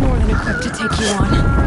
More than equipped to take you on.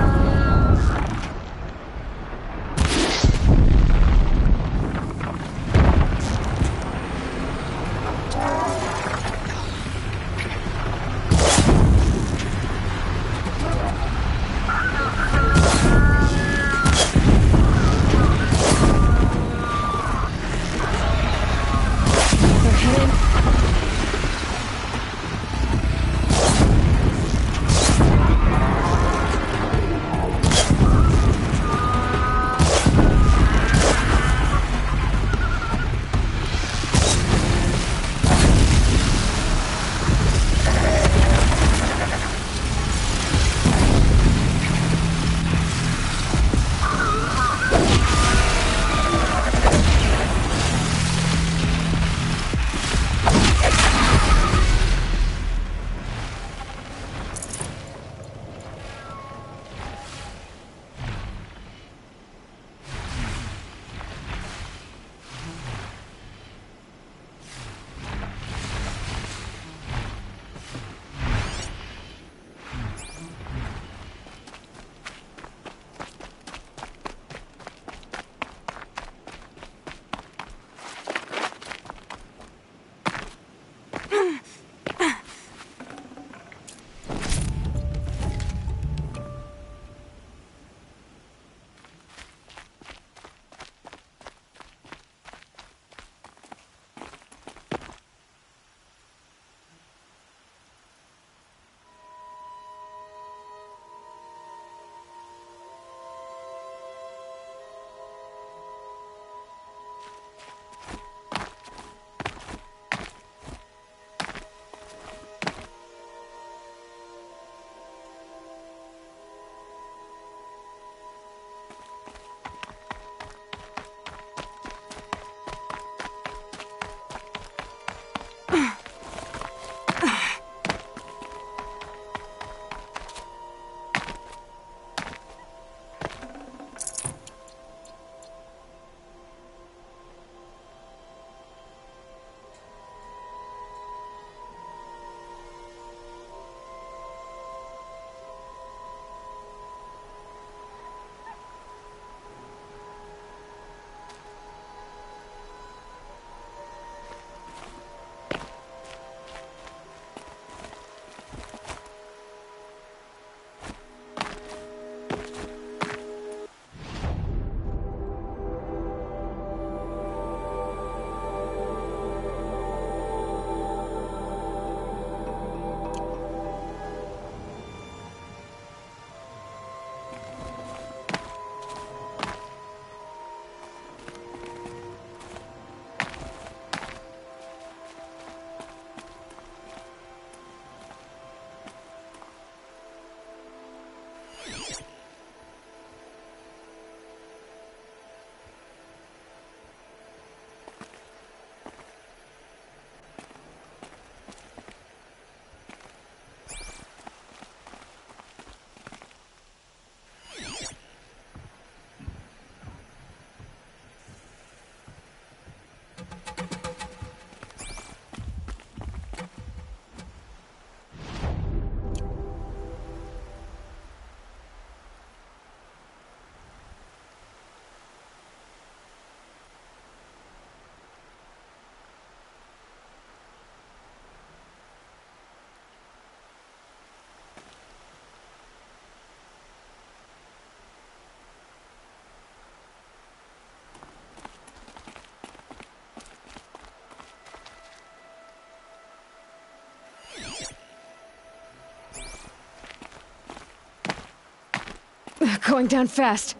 Going down fast.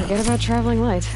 Forget about traveling light.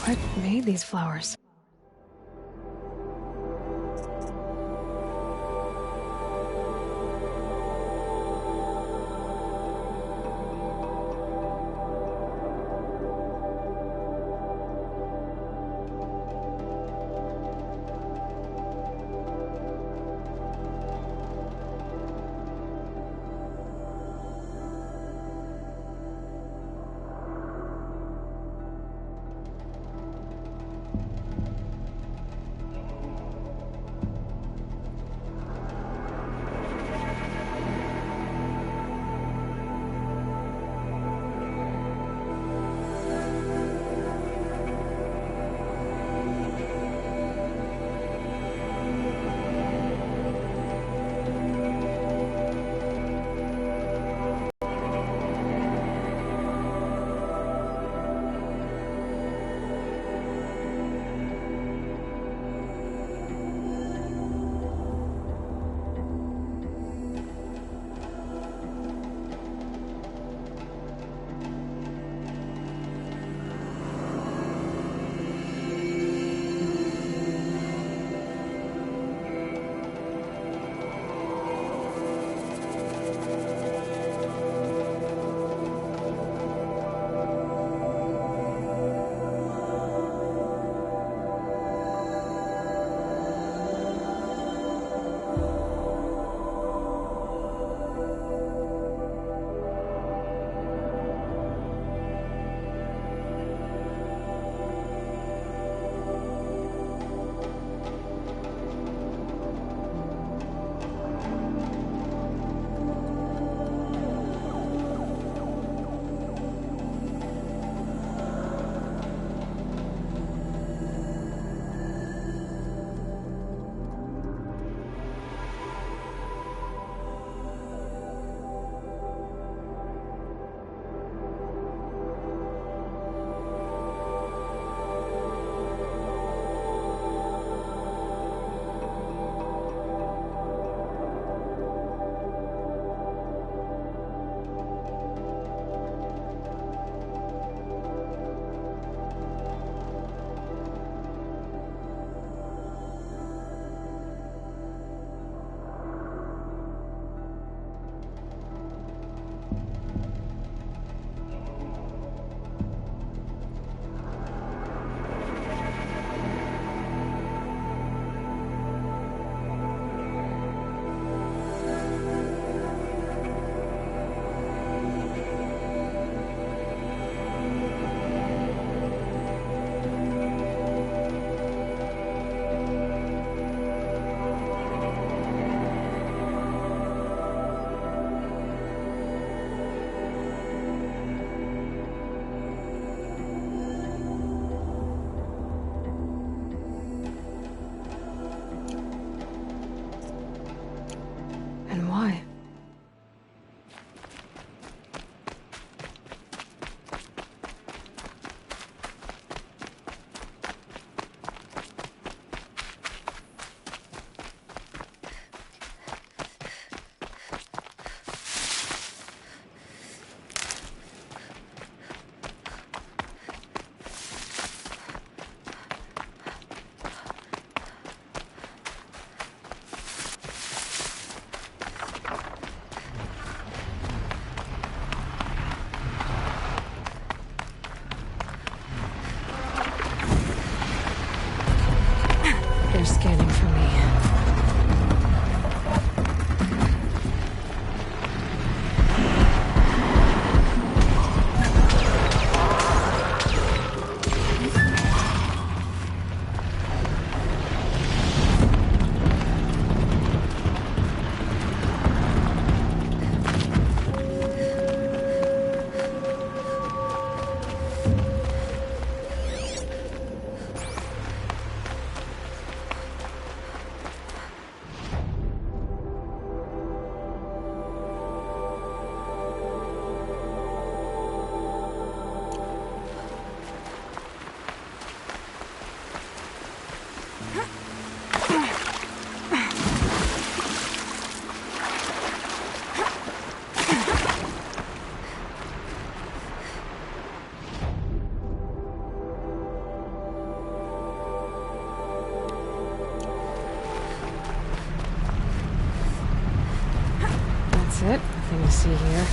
What made these flowers? That's it. Nothing to see here.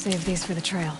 Save these for the trail.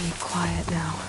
Be quiet now.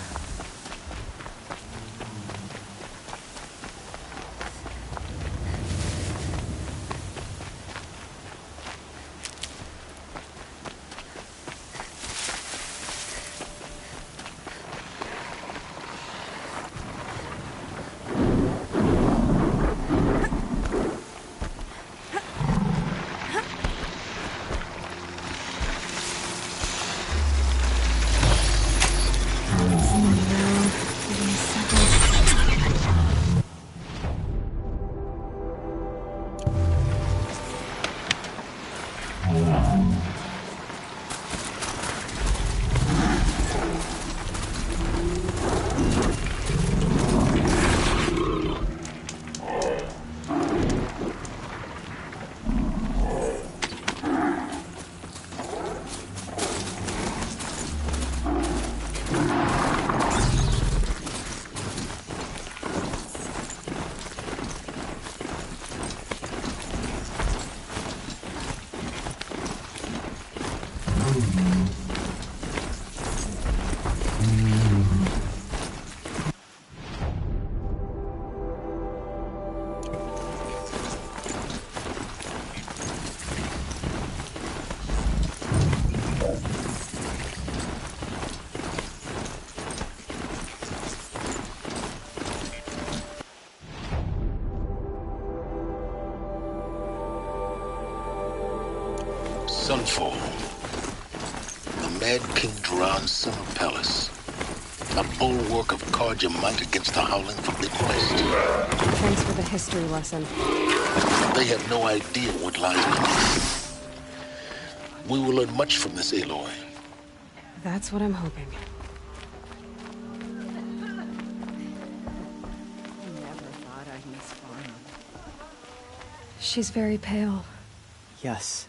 Sunfall. The Mad King Duran's summer palace. A bulwark of cards your might against the howling forbidden west. Thanks for the history lesson. They have no idea what lies beneath. We will learn much from this Aloy. That's what I'm hoping. I never thought I'd miss Farnham. She's very pale. Yes.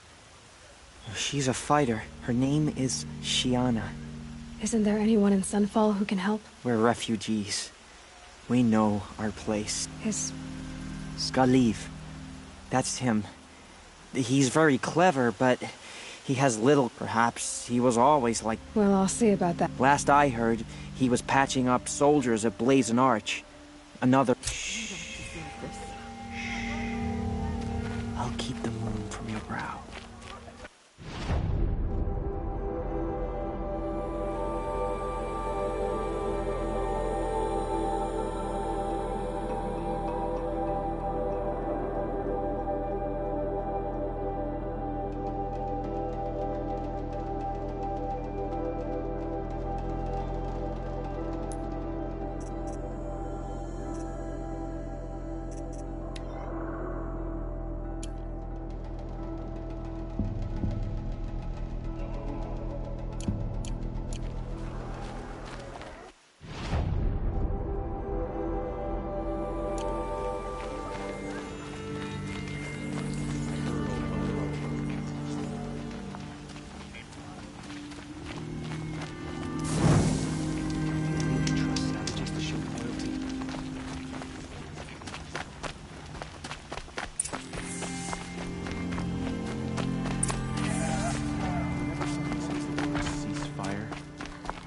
She's a fighter. Her name is Shiana. Isn't there anyone in Sunfall who can help? We're refugees. We know our place. Is... Skaliv. That's him. He's very clever, but he has little. Perhaps he was always like... Well, I'll see about that. Last I heard, he was patching up soldiers at Blazon Arch. Another... I'll keep the moon from your brow.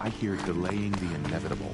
I hear delaying the inevitable.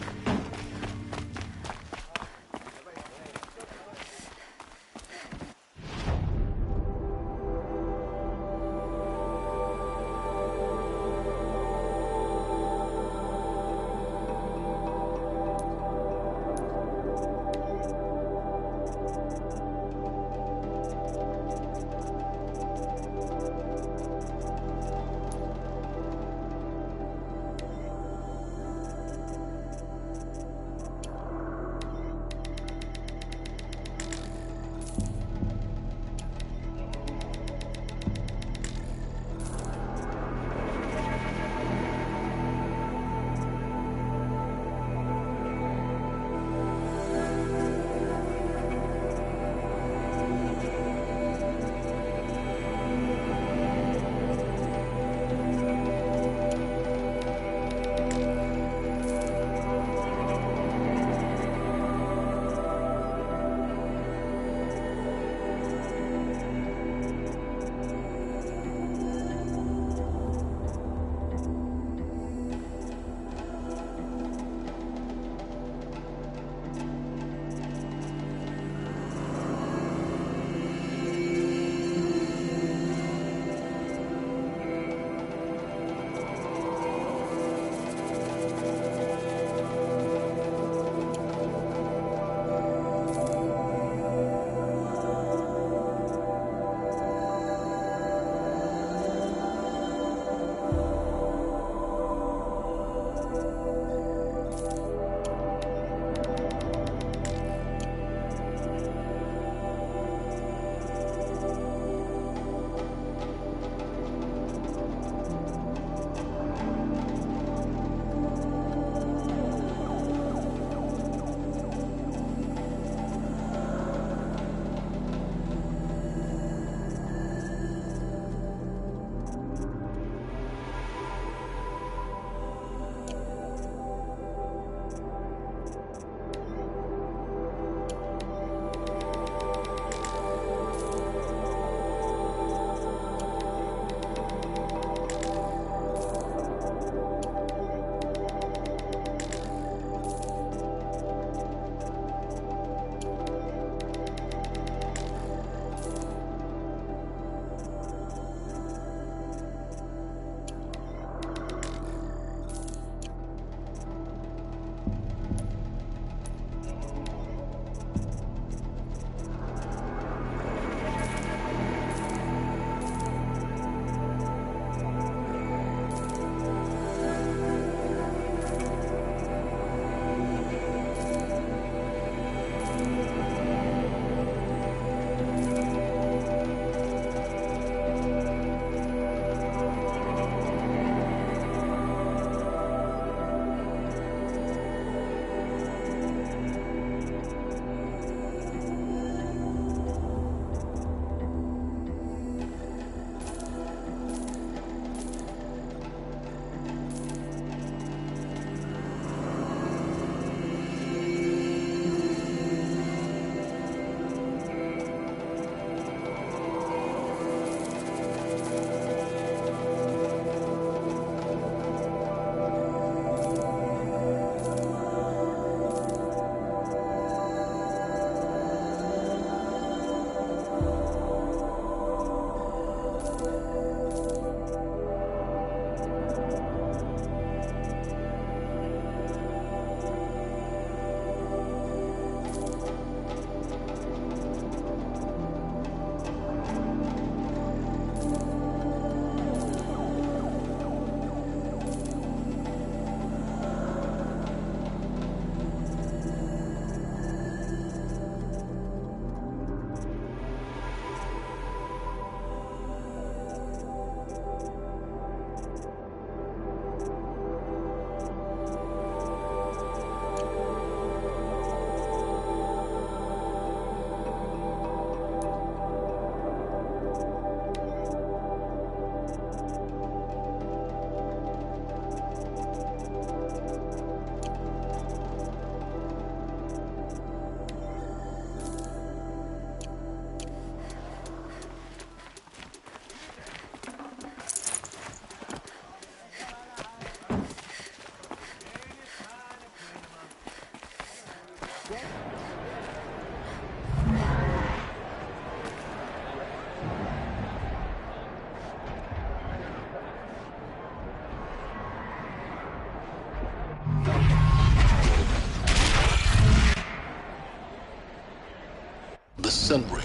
Sun Ring.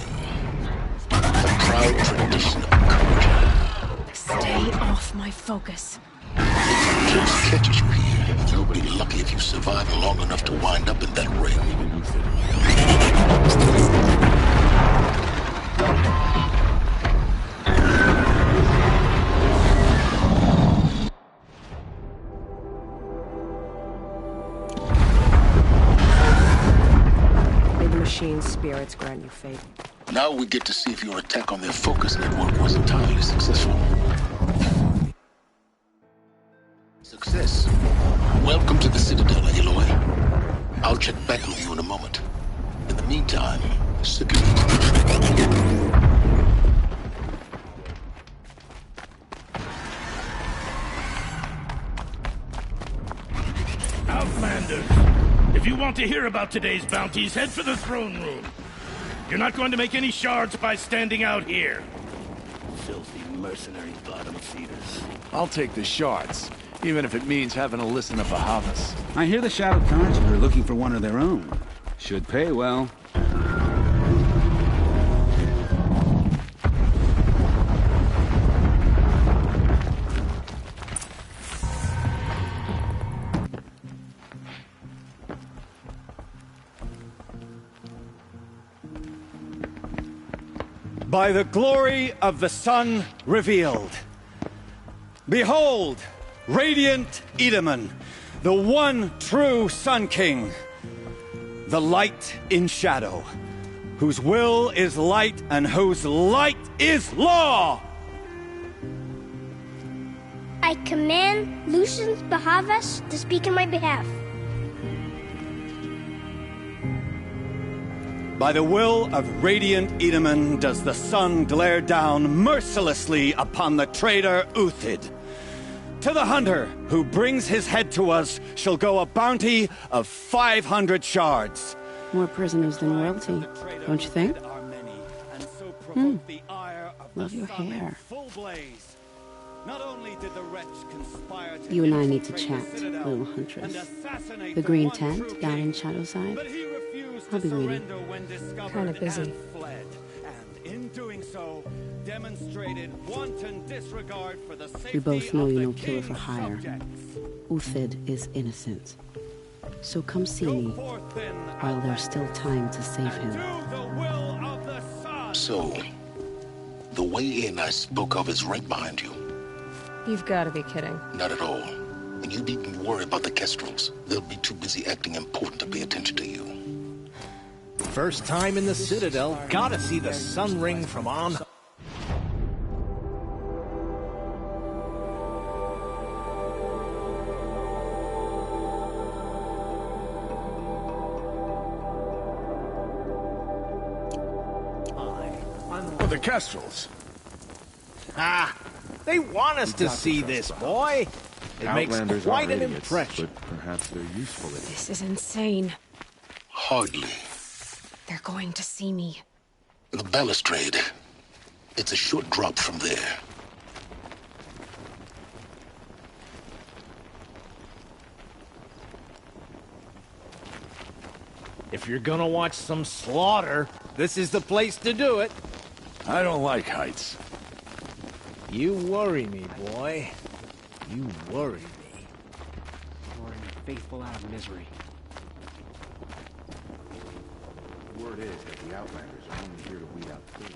A proud tradition of courage. Stay off my focus. Just catches you here. You'll be lucky if you survive long enough to wind up in that ring. May the machine's spirits grant you fate. Now we get to see if your attack on their focus network was entirely successful. Success. Welcome to the Citadel, Aloy. I'll check back with you in a moment. In the meantime, sip your Outlanders! If you want to hear about today's bounties, head for the throne room. You're not going to make any shards by standing out here. Filthy mercenary bottom feeders. I'll take the shards, even if it means having to listen to Bahavas. I hear the Shadow Cards are looking for one of their own. Should pay well. By the glory of the sun revealed. Behold, radiant Edaman, the one true Sun King. The light in shadow, whose will is light and whose light is law! I command Lucian Bahavas to speak in my behalf. By the will of radiant Edaman does the sun glare down mercilessly upon the traitor Uthid. To the hunter who brings his head to us shall go a bounty of 500 shards. More prisoners than royalty, don't you think? Love your hair. You and I need to chat, little huntress. The green tent down in Shadowside. I'll be waiting. Kinda busy. We both know you're no killer for hire. Uthid is innocent. So come see me while there's still time to save him. So, the way in I spoke of is right behind you. You've got to be kidding. Not at all. And you needn't worry about the Kestrels. They'll be too busy acting important to pay attention to you. First time in the Citadel, gotta see the Sun Ring from on. Oh, the Kestrels. Ah, they want us to see this, boy. It makes Outlanders quite are an idiots, impression. but perhaps they're useful idiots. This is insane. Hardly. They're going to see me. The balustrade. It's a short drop from there. If you're gonna watch some slaughter, this is the place to do it. I don't like heights. You worry me, boy. You worry me. Luring the faithful out of misery. The word is that the Outlanders are only here to weed out food.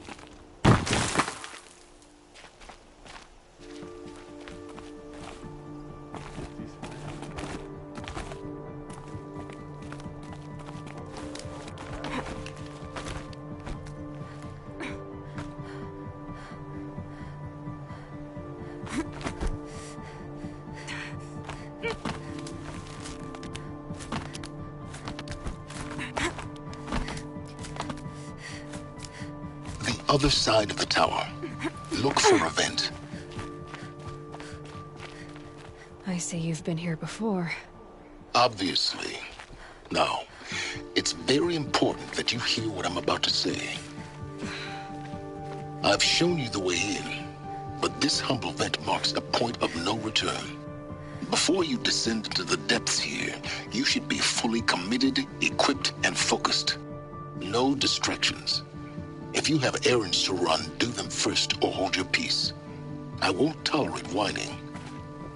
Other side of the tower. Look for a vent. I see you've been here before. Obviously. Now, it's very important that you hear what I'm about to say. I've shown you the way in, but this humble vent marks a point of no return. Before you descend into the depths here, you should be fully committed, equipped, and focused. No distractions. If you have errands to run, do them first or hold your peace. I won't tolerate whining.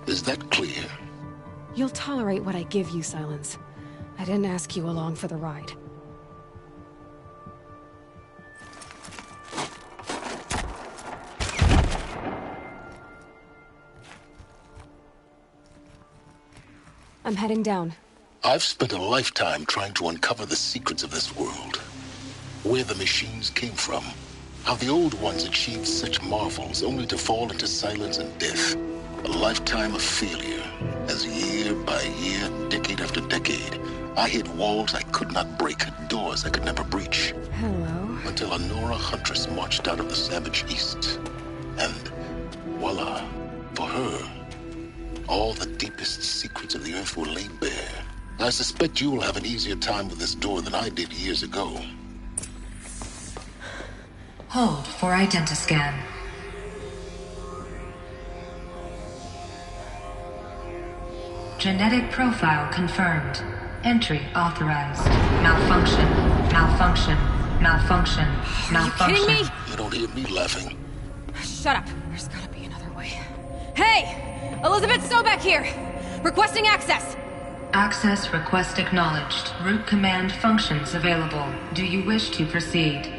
Is that clear? You'll tolerate what I give you, Silence. I didn't ask you along for the ride. I'm heading down. I've spent a lifetime trying to uncover the secrets of this world. Where the machines came from. How the old ones achieved such marvels only to fall into silence and death. A lifetime of failure, as year by year, decade after decade, I hit walls I could not break, doors I could never breach. Hello. Until a Nora huntress marched out of the savage east. And voila, for her, all the deepest secrets of the earth were laid bare. I suspect you will have an easier time with this door than I did years ago. Hold for identiscan. Genetic profile confirmed. Entry authorized. Malfunction. Malfunction. Malfunction. Malfunction. Are you kidding me? You don't hear me laughing. Shut up. There's gotta be another way. Hey! Elizabeth Sobek here! Requesting access! Access request acknowledged. Root command functions available. Do you wish to proceed?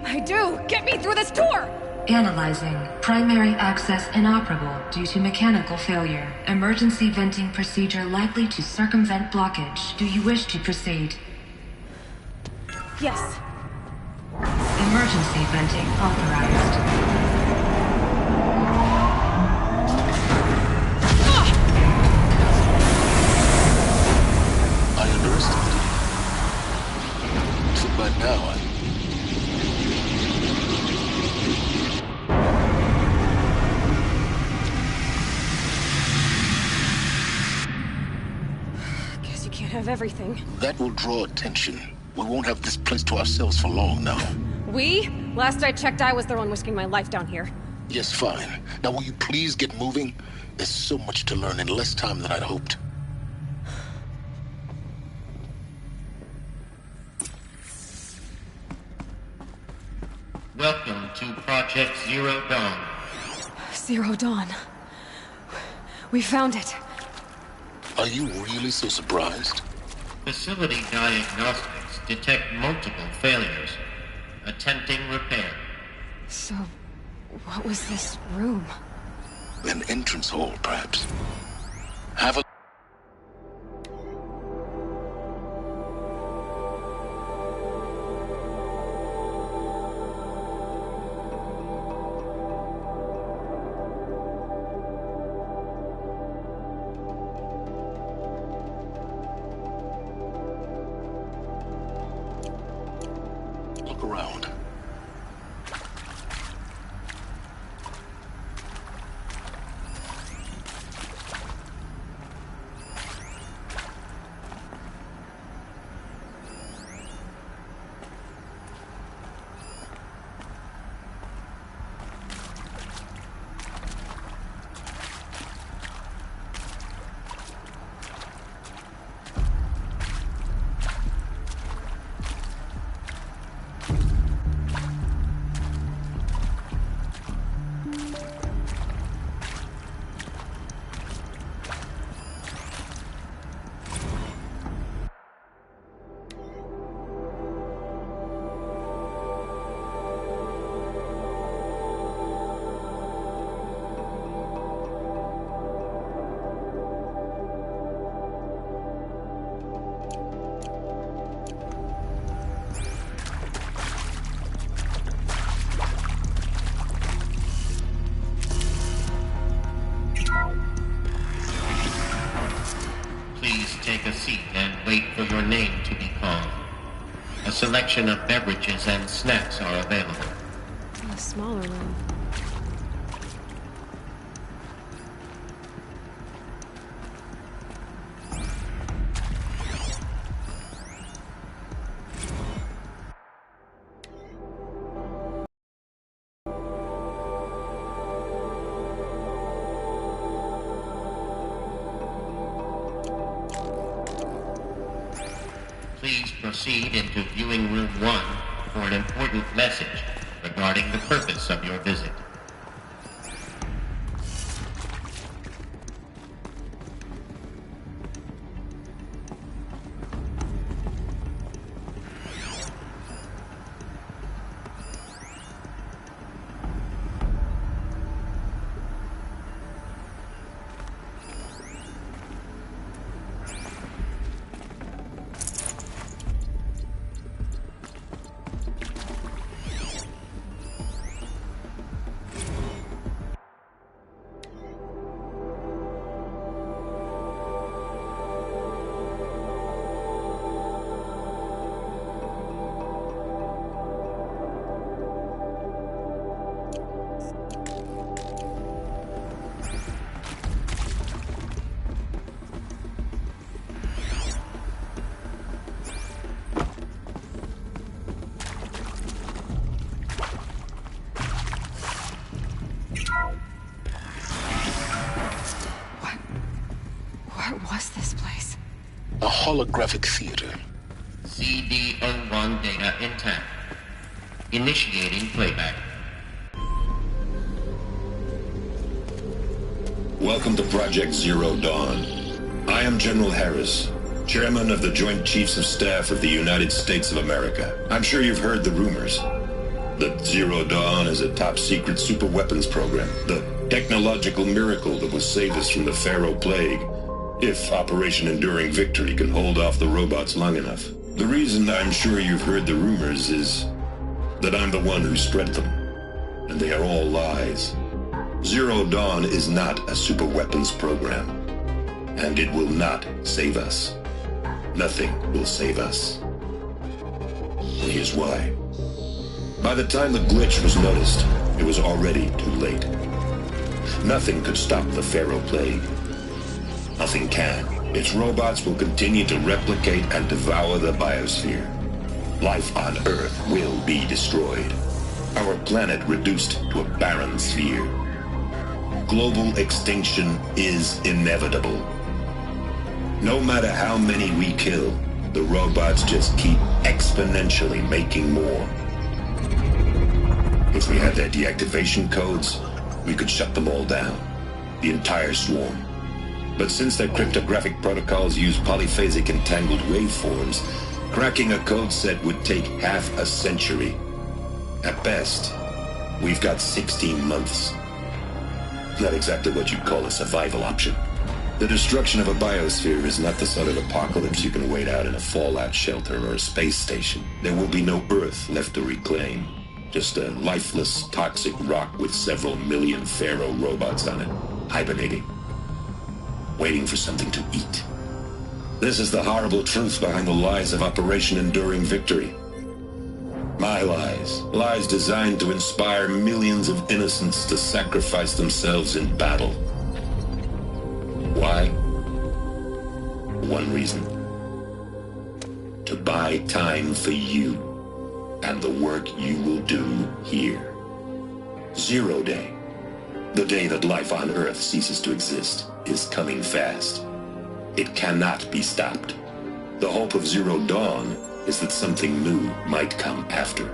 I do! Get me through this door! Analyzing. Primary access inoperable due to mechanical failure. Emergency venting procedure likely to circumvent blockage. Do you wish to proceed? Yes. Emergency venting authorized. I underestimated you. So by now, Guess you can't have everything. that will draw attention. We won't have this place to ourselves for long now. We? Last I checked, I was the one risking my life down here. Yes, fine. Now will you please get moving? There's so much to learn in less time than I'd hoped. Welcome to Project Zero Dawn. Zero Dawn. We found it. Are you really so surprised? Facility diagnostics detect multiple failures. Attempting repair. So, what was this room? An entrance hall, perhaps. Have a... Look around. Take a seat and wait for your name to be called. A selection of beverages and snacks are available. A smaller room. Please proceed into viewing room 1 for an important message. regarding the purpose of your visit. What was this place? A holographic theater. CD01 data intact. Initiating playback. Welcome to Project Zero Dawn. I am General Harris, Chairman of the Joint Chiefs of Staff of the United States of America. I'm sure you've heard the rumors that Zero Dawn is a top-secret superweapons program, the technological miracle that will save us from the Pharaoh Plague, if Operation Enduring Victory can hold off the robots long enough. The reason I'm sure you've heard the rumors is that I'm the one who spread them, and they are all lies. Zero Dawn is not a superweapons program, and it will not save us. Nothing will save us. And here's why. By the time the glitch was noticed, it was already too late. Nothing could stop the Pharaoh Plague. Nothing can. Its robots will continue to replicate and devour the biosphere. Life on Earth will be destroyed. Our planet reduced to a barren sphere. Global extinction is inevitable. No matter how many we kill, the robots just keep exponentially making more. If we had their deactivation codes, we could shut them all down. The entire swarm. But since their cryptographic protocols use polyphasic entangled waveforms, cracking a code set would take half a century. At best, we've got 16 months. Not exactly what you'd call a survival option. The destruction of a biosphere is not the sort of apocalypse you can wait out in a fallout shelter or a space station. There will be no Earth left to reclaim. Just a lifeless, toxic rock with several million Pharaoh robots on it, hibernating, waiting for something to eat. This is the horrible truth behind the lies of Operation Enduring Victory. My lies. Lies designed to inspire millions of innocents to sacrifice themselves in battle. Why? One reason. To buy time for you and the work you will do here. Zero Day, the day that life on Earth ceases to exist, is coming fast. It cannot be stopped. The hope of Zero Dawn is that something new might come after.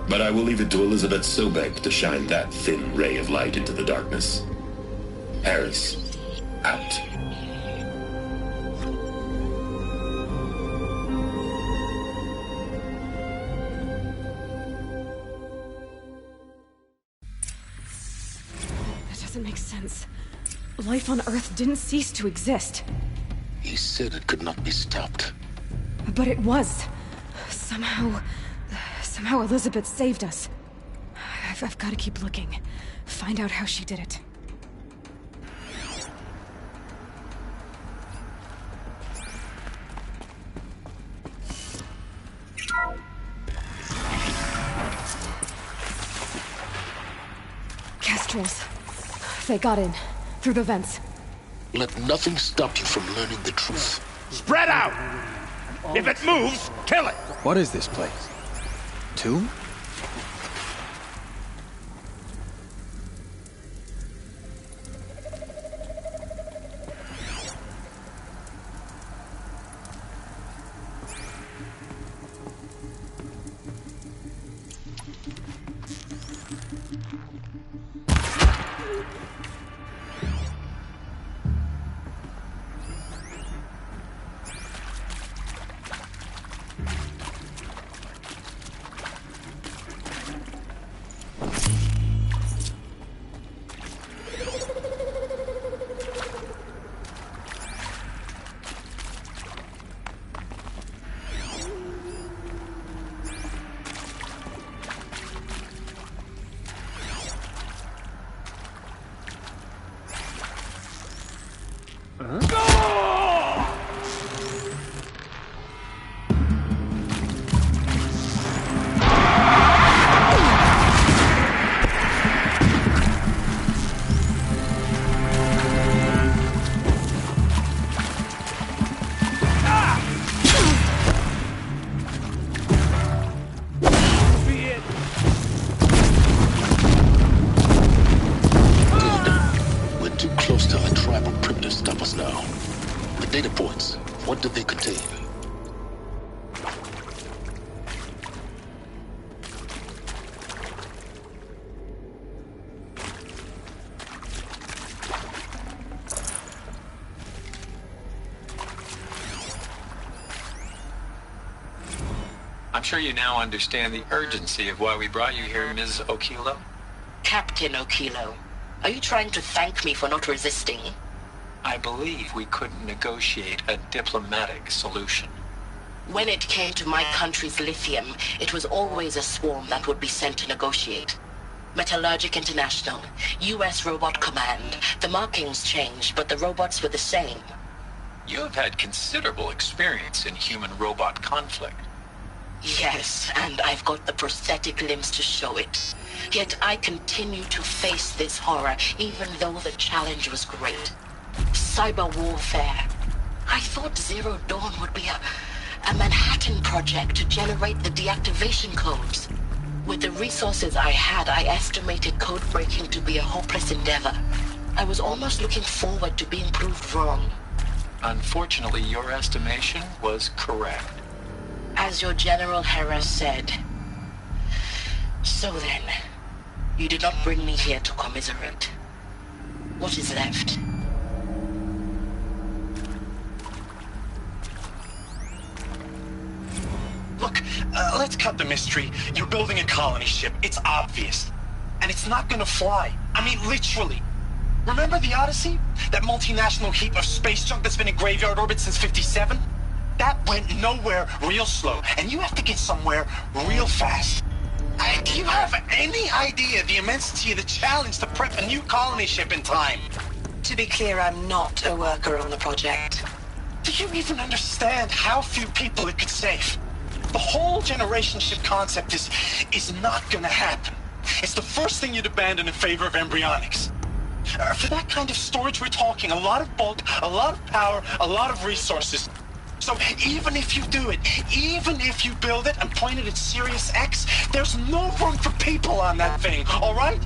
But I will leave it to Elizabeth Sobek to shine that thin ray of light into the darkness. Harris, out. That doesn't make sense. Life on Earth didn't cease to exist. He said it could not be stopped. But it was. Somehow Elizabeth saved us. I've got to keep looking. Find out how she did it. Kestrels. They got in. Through the vents. Let nothing stop you from learning the truth. Spread out! If it moves, kill it! What is this place? Tomb? What did they contain? I'm sure you now understand the urgency of why we brought you here, Ms. Okilo. Captain Okilo, are you trying to thank me for not resisting? I believe we couldn't negotiate a diplomatic solution. When it came to my country's lithium, it was always a swarm that would be sent to negotiate. Metallurgic International, U.S. Robot Command. The markings changed, but the robots were the same. You have had considerable experience in human-robot conflict. Yes, and I've got the prosthetic limbs to show it. Yet I continue to face this horror, even though the challenge was great. Cyber warfare. I thought Zero Dawn would be a Manhattan project to generate the deactivation codes. With the resources I had, I estimated code breaking to be a hopeless endeavor. I was almost looking forward to being proved wrong. Unfortunately, your estimation was correct. As your General Harris said. So then, you did not bring me here to commiserate. What is left? Look, let's cut the mystery. You're building a colony ship. It's obvious. And it's not gonna fly. I mean, literally. Remember the Odyssey? That multinational heap of space junk that's been in graveyard orbit since '57? That went nowhere real slow. And you have to get somewhere real fast. Do you have any idea the immensity of the challenge to prep a new colony ship in time? To be clear, I'm not a worker on the project. Do you even understand how few people it could save? The whole generation ship concept is not gonna happen. It's the first thing you'd abandon in favor of embryonics. For that kind of storage, we're talking a lot of bulk, a lot of power, a lot of resources. So even if you do it, even if you build it and point it at Sirius X, there's no room for people on that thing, all right?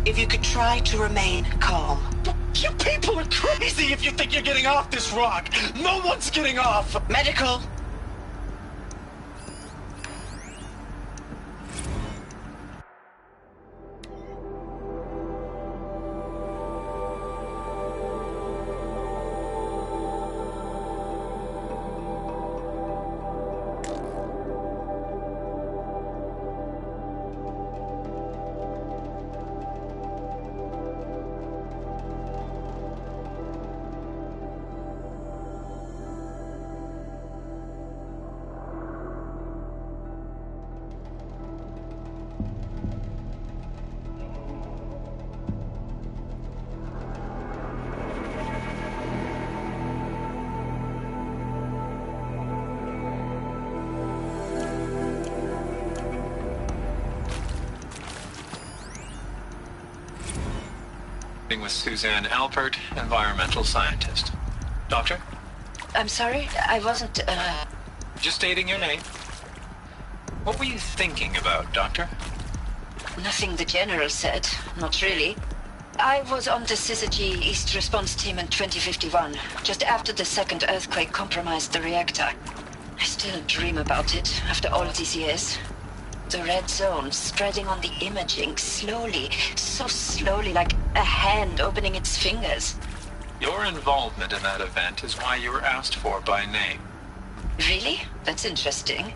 If you could try to remain calm. You people are crazy if you think you're getting off this rock. No one's getting off. Medical. With Suzanne Alpert, environmental scientist. Doctor? I'm sorry, I wasn't, Just stating your name. What were you thinking about, Doctor? Nothing the General said, not really. I was on the Syzygy East Response Team in 2051, just after the second earthquake compromised the reactor. I still dream about it, after all these years. The red zone spreading on the imaging, slowly, so slowly, like a hand opening its fingers. Your involvement in that event is why you were asked for by name. Really? That's interesting.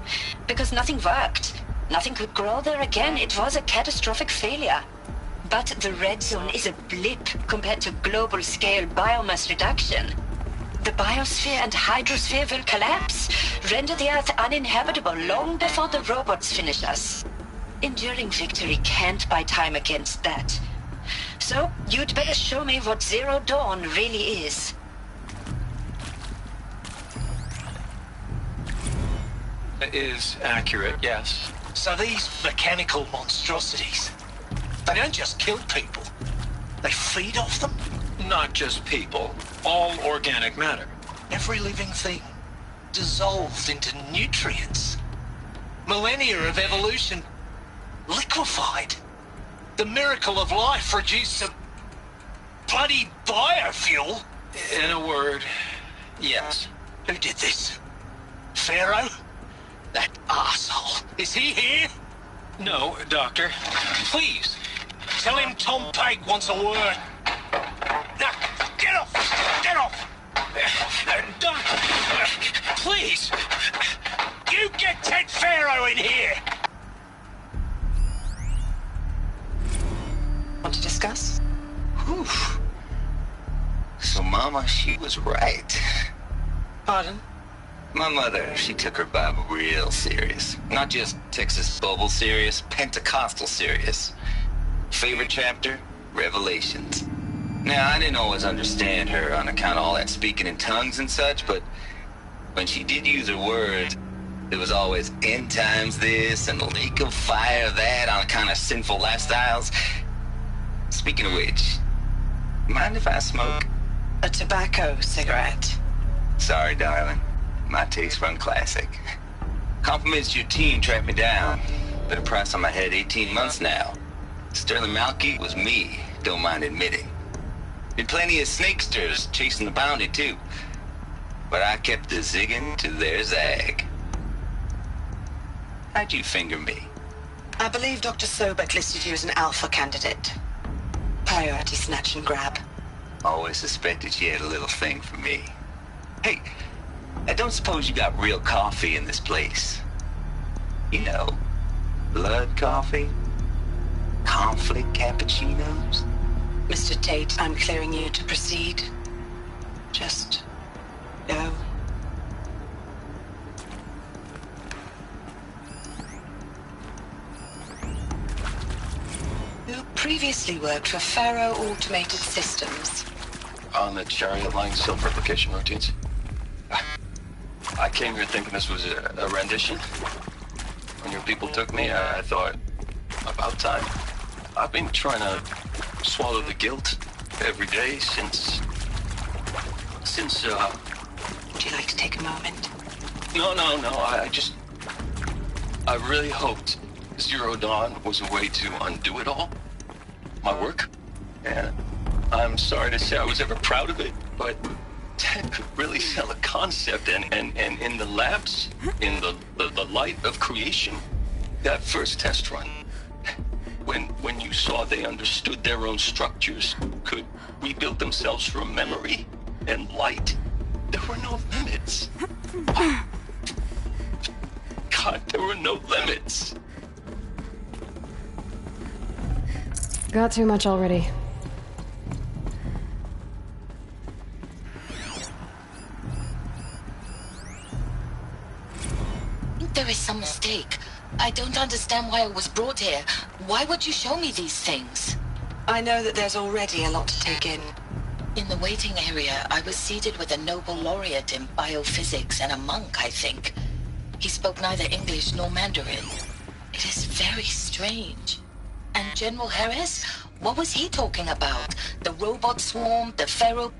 Because nothing worked. Nothing could grow there again. It was a catastrophic failure. But the red zone is a blip compared to global-scale biomass reduction. The biosphere and hydrosphere will collapse, render the Earth uninhabitable long before the robots finish us. Enduring victory can't buy time against that. So, you'd better show me what Zero Dawn really is. Is accurate, yes. So these mechanical monstrosities, they don't just kill people. They feed off them? Not just people. All organic matter. Every living thing dissolved into nutrients. Millennia of evolution liquefied. The miracle of life reduced to bloody biofuel. In a word, yes. Who did this? Pharaoh? That arsehole. Is he here? No, Doctor. Please, tell him Tom Pike wants a word. Now, get off! Get off! Doctor, please! You get Ted Pharaoh in here! Want to discuss? Whew. So, Mama, she was right. Pardon? My mother, she took her Bible real serious. Not just Texas Bible serious, Pentecostal serious. Favorite chapter? Revelations. Now, I didn't always understand her on account of all that speaking in tongues and such, but when she did use her words, it was always end times this and lake of fire that on account of sinful lifestyles. Speaking of which, mind if I smoke? A tobacco cigarette. Sorry, darling. My taste run classic. Compliments to your team tracked me down. Been a price on my head 18 months now. Sterling Malky was me, don't mind admitting. Been plenty of snakesters chasing the bounty, too. But I kept the zigging to their zag. How'd you finger me? I believe Dr. Sobek listed you as an alpha candidate. Priority snatch and grab. Always suspected she had a little thing for me. Hey, I don't suppose you got real coffee in this place. You know, blood coffee? Conflict cappuccinos? Mr. Tate, I'm clearing you to proceed. Just go. You previously worked for Faro Automated Systems. On the Chariot Line self-replication routines. I came here thinking this was a rendition. When your people took me, I thought, about time. I've been trying to swallow the guilt every day since... Would you like to take a moment? No, I really hoped Zero Dawn was a way to undo it all. My work. And I'm sorry to say I was ever proud of it, but Ted could really sell a concept, and in the labs, in the light of creation, that first test run, when you saw they understood their own structures, could rebuild themselves from memory and light, there were no limits. God, there were no limits. Got too much already. There is some mistake. I don't understand why I was brought here. Why would you show me these things? I know that there's already a lot to take in. In the waiting area, I was seated with a Nobel laureate in biophysics and a monk, I think. He spoke neither English nor Mandarin. It is very strange. And General Harris? What was he talking about? The robot swarm, the Pharaoh...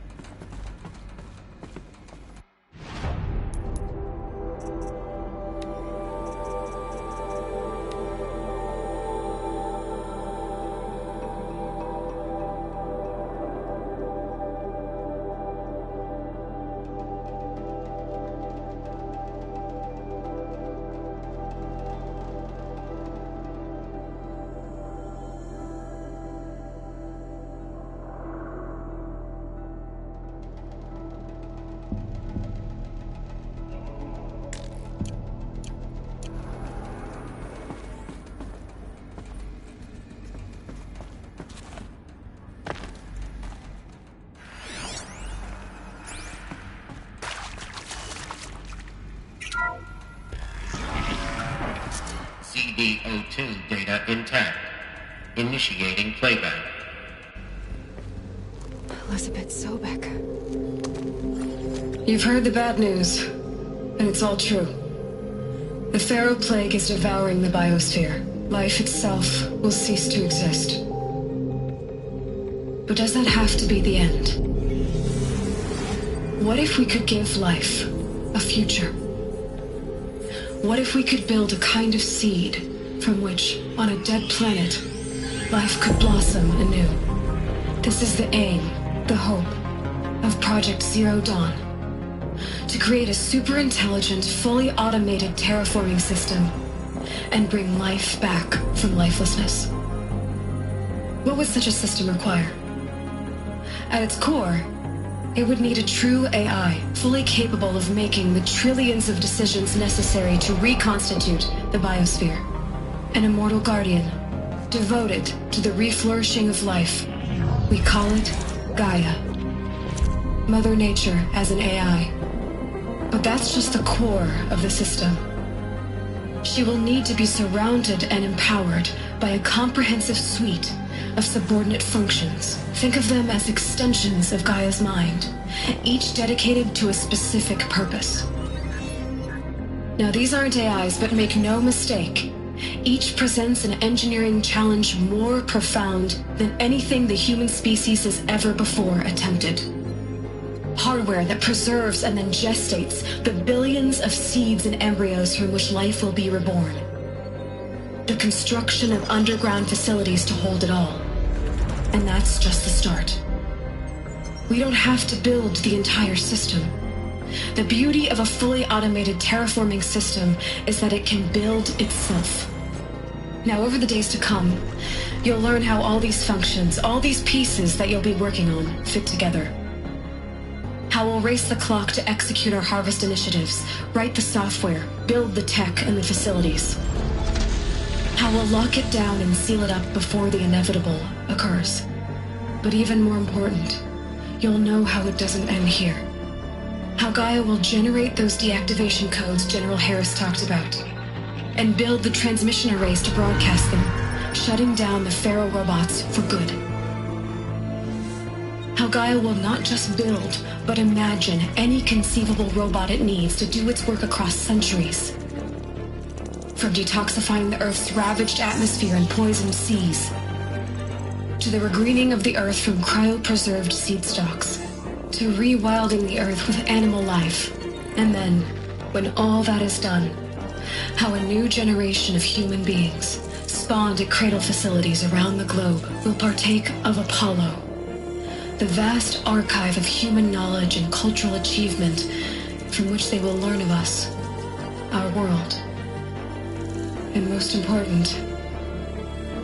CD02 data intact. Initiating playback. Elizabeth Sobek. You've heard the bad news, and it's all true. The Pharaoh Plague is devouring the biosphere. Life itself will cease to exist. But does that have to be the end? What if we could give life a future? What if we could build a kind of seed from which, on a dead planet, life could blossom anew? This is the aim, the hope, of Project Zero Dawn. To create a super-intelligent, fully automated terraforming system and bring life back from lifelessness. What would such a system require? At its core, it would need a true AI, fully capable of making the trillions of decisions necessary to reconstitute the biosphere. An immortal guardian, devoted to the reflourishing of life. We call it Gaia. Mother Nature as an AI. But that's just the core of the system. She will need to be surrounded and empowered by a comprehensive suite of subordinate functions. Think of them as extensions of Gaia's mind, each dedicated to a specific purpose. Now, these aren't AIs, but make no mistake, each presents an engineering challenge more profound than anything the human species has ever before attempted. Hardware that preserves and then gestates the billions of seeds and embryos from which life will be reborn. The construction of underground facilities to hold it all. And that's just the start. We don't have to build the entire system. The beauty of a fully automated terraforming system is that it can build itself. Now, over the days to come, you'll learn how all these functions, all these pieces that you'll be working on, fit together. How we'll race the clock to execute our harvest initiatives, write the software, build the tech and the facilities. How we'll lock it down and seal it up before the inevitable occurs. But even more important, you'll know how it doesn't end here. How Gaia will generate those deactivation codes General Harris talked about, and build the transmission arrays to broadcast them, shutting down the Pharaoh robots for good. How Gaia will not just build, but imagine any conceivable robot it needs to do its work across centuries. From detoxifying the Earth's ravaged atmosphere and poisoned seas, to the regreening of the Earth from cryopreserved seed stalks, to rewilding the Earth with animal life. And then, when all that is done, how a new generation of human beings, spawned at cradle facilities around the globe, will partake of Apollo, the vast archive of human knowledge and cultural achievement from which they will learn of us, our world. And most important,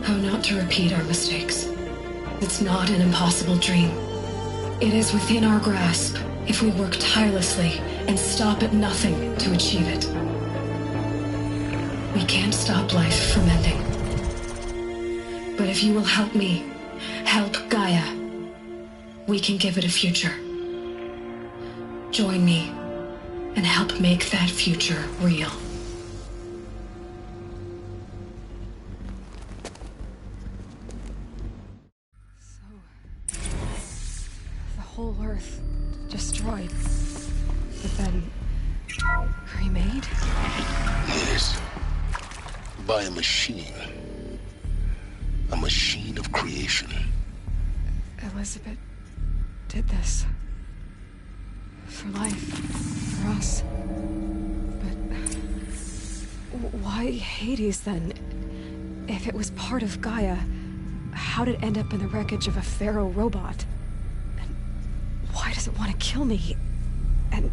how not to repeat our mistakes. It's not an impossible dream. It is within our grasp if we work tirelessly and stop at nothing to achieve it. We can't stop life from ending. But if you will help me, help Gaia, we can give it a future. Join me and help make that future real. The whole Earth destroyed, but then remade? Yes. By a machine. A machine of creation. Elizabeth did this. For life. For us. But why Hades then? If it was part of Gaia, how did it end up in the wreckage of a Pharaoh robot? And why does it want to kill me? And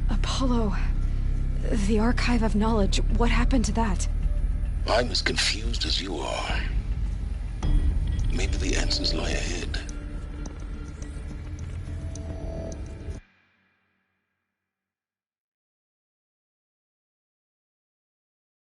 Apollo, the archive of knowledge, what happened to that? I'm as confused as you are. Maybe the answers lie ahead.